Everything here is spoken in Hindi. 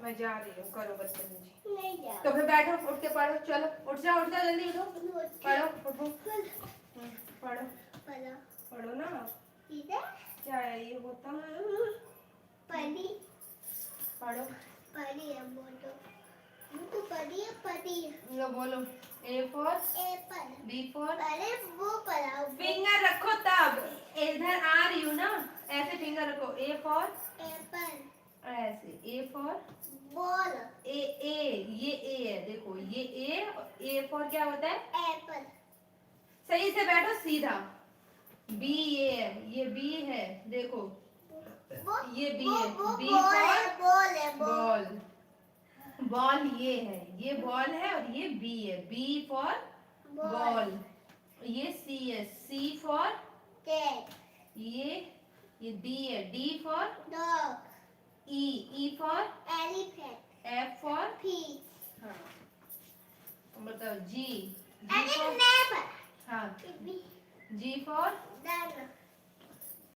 मैं जा रही हूँ, करो बदतमीजी। नहीं जा। तो फिर बैठो, उठ के पढ़ो, चलो उठ जाओ जल्दी उठो, पढ़ो उठो, पढ़ो पढ़ो पढ़ो ना। इधर क्या है ये होता? पढ़ी पढ़ो, पढ़ी है बोलो, तो पढ़ी है पढ़ी है। लो बोलो। A for Apple. B for अरे वो पढ़ाओ। फिंगर रखो तब, इधर आ रही हूँ ना, ऐसे फिंगर रखो। A for Apple. ऐसे, A for बॉल। ए ये A है, देखो ये A for क्या होता है? एप्पल। सही से बैठो सीधा। B ये है, ये B है, देखो ये B है, B for बॉल है बॉल। बॉल ये है, ये बॉल है और ये B है, B for बॉल। ये C है, C for कैट। ये D है, D for dog. E for elephant. F for fish. हाँ, बताओ G अरे for मैं हाँ, पढ़ा। G for done.